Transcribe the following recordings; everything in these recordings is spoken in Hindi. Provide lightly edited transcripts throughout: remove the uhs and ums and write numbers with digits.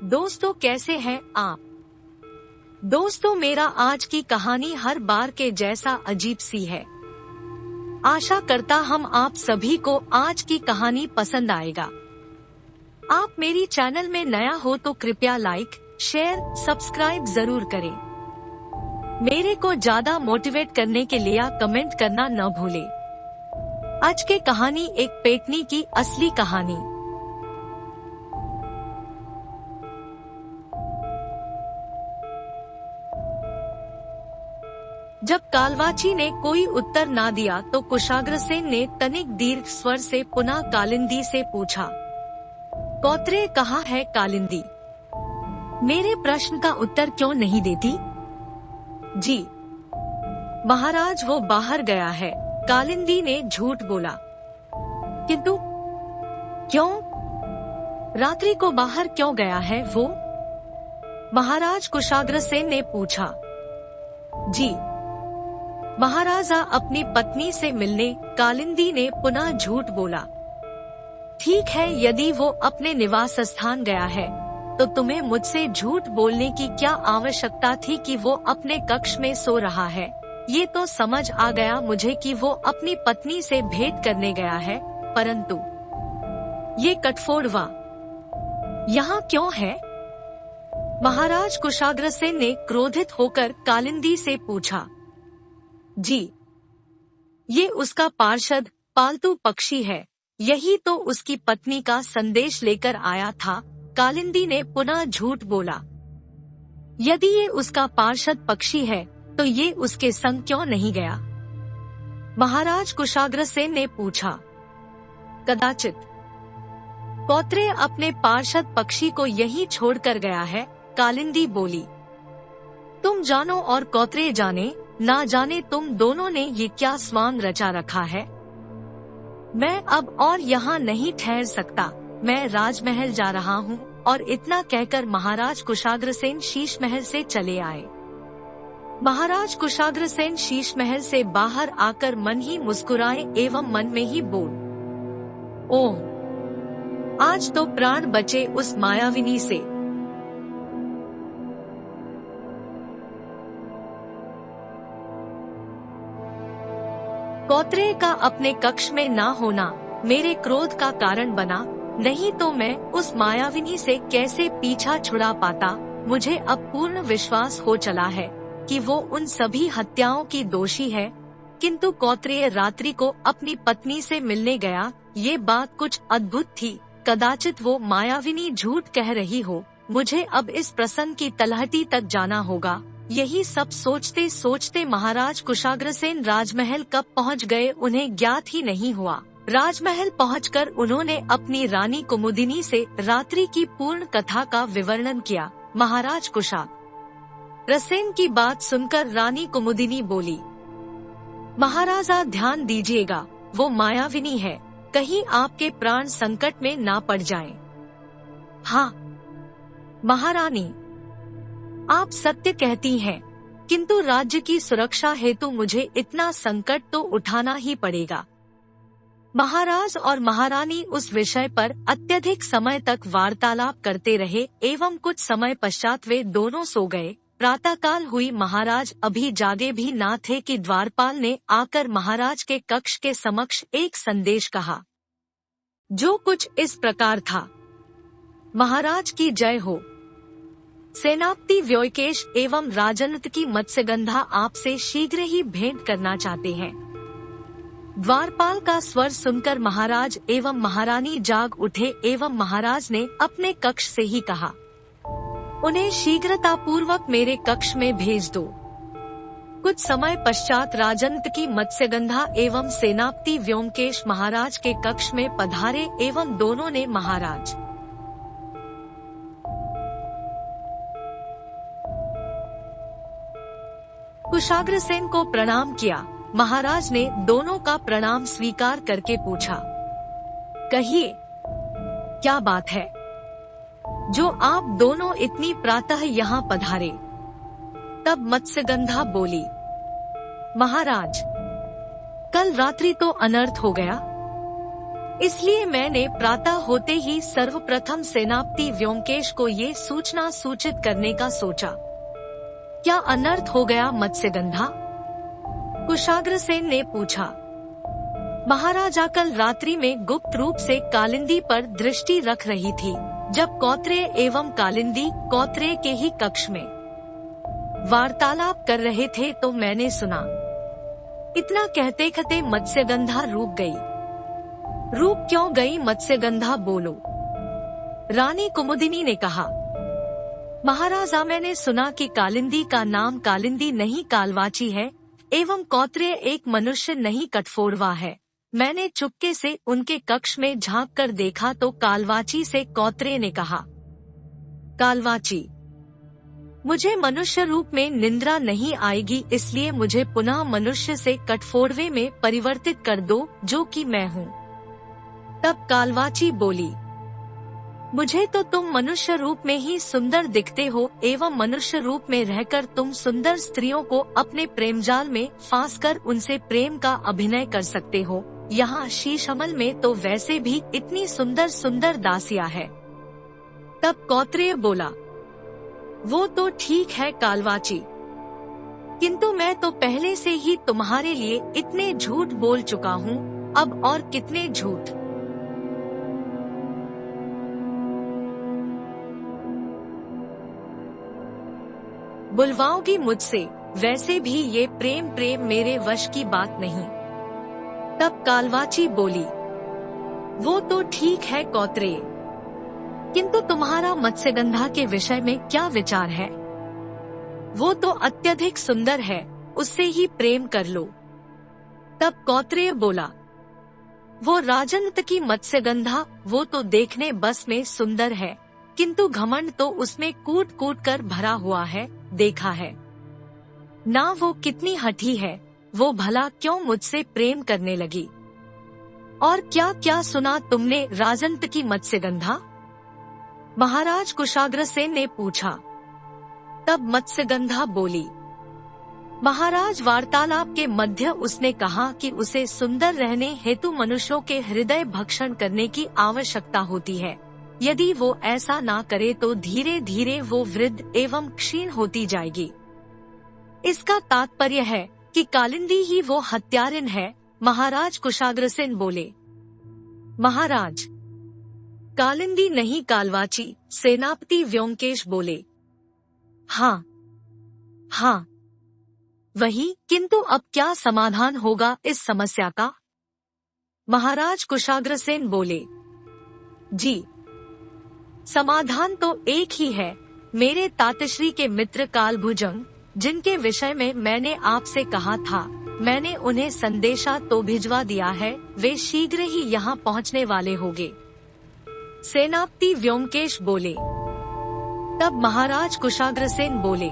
दोस्तों, कैसे हैं आप। दोस्तों, मेरा आज की कहानी हर बार के जैसा अजीब सी है। आशा करता हम आप सभी को आज की कहानी पसंद आएगा। आप मेरी चैनल में नया हो तो कृपया लाइक, शेयर, सब्सक्राइब जरूर करें। मेरे को ज्यादा मोटिवेट करने के लिए कमेंट करना न भूलें। आज के कहानी एक पेटनी की असली कहानी। जब कालवाची ने कोई उत्तर ना दिया तो कुशाग्रसेन ने तनिक दीर्घ स्वर से पुनः कालिंदी से पूछा, कौत्रे कहाँ है कालिंदी? मेरे प्रश्न का उत्तर क्यों नहीं देती? जी महाराज, वो बाहर गया है, कालिंदी ने झूठ बोला। किंतु क्यों? रात्रि को बाहर क्यों गया है वो? महाराज, कुशाग्रसेन ने पूछा। जी महाराजा अपनी पत्नी से मिलने, कालिंदी ने पुनः झूठ बोला। ठीक है, यदि वो अपने निवास स्थान गया है तो तुम्हें मुझसे झूठ बोलने की क्या आवश्यकता थी कि वो अपने कक्ष में सो रहा है। ये तो समझ आ गया मुझे कि वो अपनी पत्नी से भेंट करने गया है, परंतु ये कठफोड़वा यहाँ क्यों है? महाराज, कुशाग्रसेन ने क्रोधित होकर कालिंदी से पूछा। जी ये उसका पार्षद पालतू पक्षी है, यही तो उसकी पत्नी का संदेश लेकर आया था, कालिंदी ने पुनः झूठ बोला। यदि ये उसका पार्षद पक्षी है तो ये उसके संग क्यों नहीं गया? महाराज, कुशाग्रसेन ने पूछा। कदाचित कौत्रे अपने पार्षद पक्षी को यही छोड़कर गया है, कालिंदी बोली। तुम जानो और कौत्रे जाने, ना जाने तुम दोनों ने ये क्या स्वांग रचा रखा है। मैं अब और यहाँ नहीं ठहर सकता, मैं राजमहल जा रहा हूँ। और इतना कहकर महाराज कुशाग्रसेन शीश महल से चले आए। महाराज कुशाग्रसेन शीश महल से बाहर आकर मन ही मुस्कुराए एवं मन में ही बोल, ओह आज तो प्राण बचे उस मायाविनी से। कौत्रे का अपने कक्ष में ना होना मेरे क्रोध का कारण बना, नहीं तो मैं उस मायाविनी से कैसे पीछा छुड़ा पाता। मुझे अब पूर्ण विश्वास हो चला है कि वो उन सभी हत्याओं की दोषी है। किंतु कौत्रे रात्रि को अपनी पत्नी से मिलने गया, ये बात कुछ अद्भुत थी। कदाचित वो मायाविनी झूठ कह रही हो। मुझे अब इस प्रसंग की तलहटी तक जाना होगा। यही सब सोचते सोचते महाराज कुशाग्रसेन राजमहल कब पहुंच गए उन्हें ज्ञात ही नहीं हुआ। राजमहल पहुंचकर उन्होंने अपनी रानी कुमुदिनी से रात्रि की पूर्ण कथा का विवरण किया। महाराज कुशाग्रसेन की बात सुनकर रानी कुमुदिनी बोली, महाराजा ध्यान दीजिएगा, वो मायाविनी है, कहीं आपके प्राण संकट में ना पड़ जाएं। हाँ महारानी, आप सत्य कहती हैं, किंतु राज्य की सुरक्षा हेतु मुझे इतना संकट तो उठाना ही पड़ेगा। महाराज और महारानी उस विषय पर अत्यधिक समय तक वार्तालाप करते रहे एवं कुछ समय पश्चात वे दोनों सो गए। प्रातःकाल हुई, महाराज अभी जागे भी ना थे कि द्वारपाल ने आकर महाराज के कक्ष के समक्ष एक संदेश कहा, जो कुछ इस प्रकार था। महाराज की जय हो। सेनापति व्योमकेश एवं राजनत की मत्स्यगंधा आपसे शीघ्र ही भेंट करना चाहते हैं। द्वारपाल का स्वर सुनकर महाराज एवं महारानी जाग उठे एवं महाराज ने अपने कक्ष से ही कहा, उन्हें शीघ्रता पूर्वक मेरे कक्ष में भेज दो। कुछ समय पश्चात राजनत की मत्स्यगंधा एवं सेनापति व्योमकेश महाराज के कक्ष में पधारे एवं दोनों ने महाराज कुशाग्रसेन को प्रणाम किया। महाराज ने दोनों का प्रणाम स्वीकार करके पूछा, कहिए क्या बात है जो आप दोनों इतनी प्रातः यहाँ पधारे? तब मत्स्यगंधा बोली, महाराज कल रात्रि तो अनर्थ हो गया। इसलिए मैंने प्रातः होते ही सर्वप्रथम सेनापति व्योमकेश को ये सूचना सूचित करने का सोचा। क्या अनर्थ हो गया मत्स्यगंधा? कुशाग्रसेन ने पूछा। महाराजा कल रात्रि में गुप्त रूप से कालिंदी पर दृष्टि रख रही थी। जब कौत्रेय एवं कालिंदी कौत्रेय के ही कक्ष में वार्तालाप कर रहे थे तो मैंने सुना। इतना कहते कहते मत्स्यगंधा रुक गई। रुक क्यों गई मत्स्यगंधा, बोलो। रानी कुमुदिनी ने कहा, महाराजा मैंने सुना कि कालिंदी का नाम कालिंदी नहीं कालवाची है एवं कौत्रेय एक मनुष्य नहीं कठफोड़वा है। मैंने चुपके से उनके कक्ष में झांक कर देखा तो कालवाची से कौत्रेय ने कहा, कालवाची, मुझे मनुष्य रूप में निंद्रा नहीं आएगी, इसलिए मुझे पुनः मनुष्य से कठफोड़वे में परिवर्तित कर दो जो कि मैं हूँ। तब कालवाची बोली, मुझे तो तुम मनुष्य रूप में ही सुंदर दिखते हो एवं मनुष्य रूप में रहकर तुम सुंदर स्त्रियों को अपने प्रेमजाल में फांस कर उनसे प्रेम का अभिनय कर सकते हो। यहाँ शीशमल में तो वैसे भी इतनी सुंदर सुंदर दासियां है। तब कौत्रेय बोला, वो तो ठीक है कालवाची, किंतु मैं तो पहले से ही तुम्हारे लिए इतने झूठ बोल चुका हूँ, अब और कितने झूठ। बुलवाओगी मुझसे, वैसे भी ये प्रेम मेरे वश की बात नहीं। तब कालवाची बोली, वो तो ठीक है कौत्रेय, किंतु तुम्हारा मत्स्यगंधा के विषय में क्या विचार है? वो तो अत्यधिक सुंदर है, उससे ही प्रेम कर लो। तब कौत्रेय बोला, वो राजन्त की मत्स्यगंधा, वो तो देखने बस में सुंदर है, किंतु घमंड तो उसमें कूट कूट कर भरा हुआ है, देखा है ना वो कितनी हठी है। वो भला क्यों मुझसे प्रेम करने लगी? और क्या क्या सुना तुमने राजन्त की मत्स्यगंधा? महाराज कुशाग्रसेन ने पूछा। तब मत्स्यगंधा बोली, महाराज वार्तालाप के मध्य उसने कहा कि उसे सुंदर रहने हेतु मनुष्यों के हृदय भक्षण करने की आवश्यकता होती है। यदि वो ऐसा ना करे तो धीरे धीरे वो वृद्ध एवं क्षीण होती जाएगी। इसका तात्पर्य है कि कालिंदी ही वो हत्यारिन है। महाराज कुशाग्रसेन बोले, महाराज, कालिंदी नहीं कालवाची। सेनापति व्योमकेश बोले, हाँ हाँ वही, किंतु अब क्या समाधान होगा इस समस्या का? महाराज कुशाग्रसेन बोले, जी समाधान तो एक ही है। मेरे तातश्री के मित्र कालभुजंग, जिनके विषय में मैंने आपसे कहा था, मैंने उन्हें संदेशा तो भिजवा दिया है, वे शीघ्र ही यहाँ पहुँचने वाले होंगे। सेनापति व्योमकेश बोले। तब महाराज कुशाग्रसेन बोले,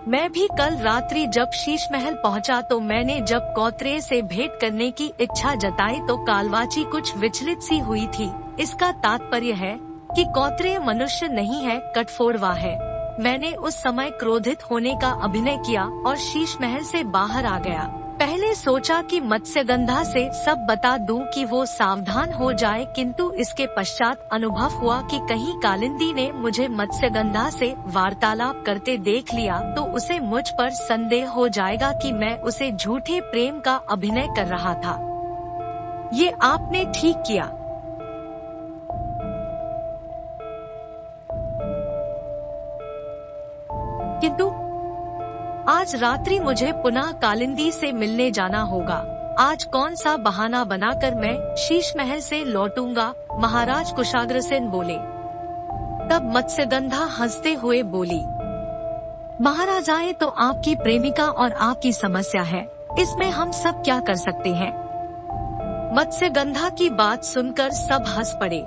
मैं भी कल रात्रि जब शीश महल पहुँचा तो मैंने जब कौत्रेय से भेंट करने की इच्छा जताई तो कालवाची कुछ विचलित सी हुई थी। इसका तात्पर्य है कि कौत्रेय मनुष्य नहीं है, कठफोड़वा है। मैंने उस समय क्रोधित होने का अभिनय किया और शीश महल से बाहर आ गया। पहले सोचा कि मत्स्यगंधा से सब बता दूं कि वो सावधान हो जाए, किंतु इसके पश्चात अनुभव हुआ कि कहीं कालिंदी ने मुझे मत्स्यगंधा से वार्तालाप करते देख लिया तो उसे मुझ पर संदेह हो जाएगा कि मैं उसे झूठे प्रेम का अभिनय कर रहा था। ये आपने ठीक किया। किंतु आज रात्रि मुझे पुनः कालिंदी से मिलने जाना होगा। आज कौन सा बहाना बनाकर मैं शीश महल से लौटूंगा? महाराज कुशाग्रसेन बोले। तब मत्स्यगंधा हंसते हुए बोली, महाराजाएं तो आपकी प्रेमिका और आपकी समस्या है, इसमें हम सब क्या कर सकते हैं? मत्स्यगंधा की बात सुनकर सब हंस पड़े।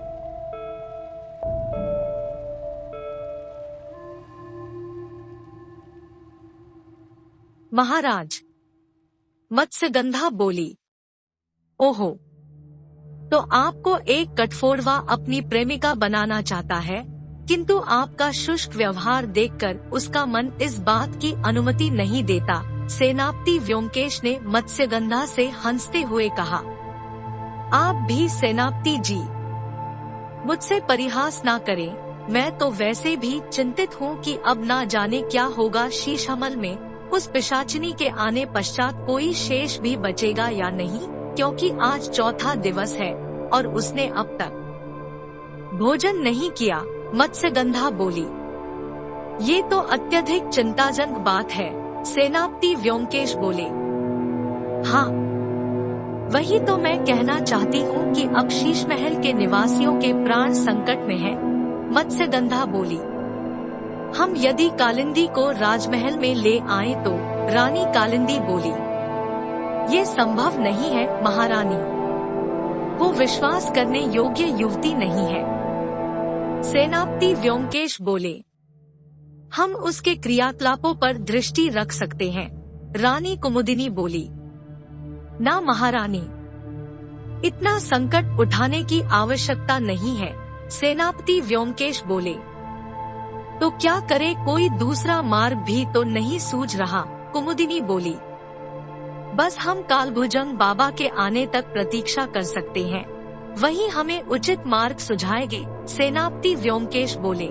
महाराज, मत्स्यगंधा बोली, ओहो, तो आपको एक कठफोड़वा अपनी प्रेमिका बनाना चाहता है, किंतु आपका शुष्क व्यवहार देखकर उसका मन इस बात की अनुमति नहीं देता। सेनापति व्योमकेश ने मत्स्यगंधा से हंसते हुए कहा। आप भी सेनापति जी, मुझसे परिहास ना करें, मैं तो वैसे भी चिंतित हूँ कि अब ना जाने क्या होगा शीशमहल में। उस पिशाचिनी के आने पश्चात कोई शेष भी बचेगा या नहीं, क्योंकि आज चौथा दिवस है और उसने अब तक भोजन नहीं किया। मत्स्यगंधा बोली, ये तो अत्यधिक चिंताजनक बात है। सेनापति व्योमकेश बोले, हाँ, वही तो मैं कहना चाहती हूँ कि अब शीशमहल के निवासियों के प्राण संकट में हैं। मत्स्यगंधा बोली, हम यदि कालिंदी को राजमहल में ले आए तो? रानी कालिंदी बोली, ये संभव नहीं है महारानी, वो विश्वास करने योग्य युवती नहीं है। सेनापति व्योमकेश बोले, हम उसके क्रियाकलापों पर दृष्टि रख सकते हैं। रानी कुमुदिनी बोली, ना महारानी, इतना संकट उठाने की आवश्यकता नहीं है। सेनापति व्योमकेश बोले, तो क्या करे, कोई दूसरा मार्ग भी तो नहीं सूझ रहा। कुमुदिनी बोली, बस हम कालभुजंग बाबा के आने तक प्रतीक्षा कर सकते हैं, वही हमें उचित मार्ग सुझाएंगे। सेनापति व्योमकेश बोले,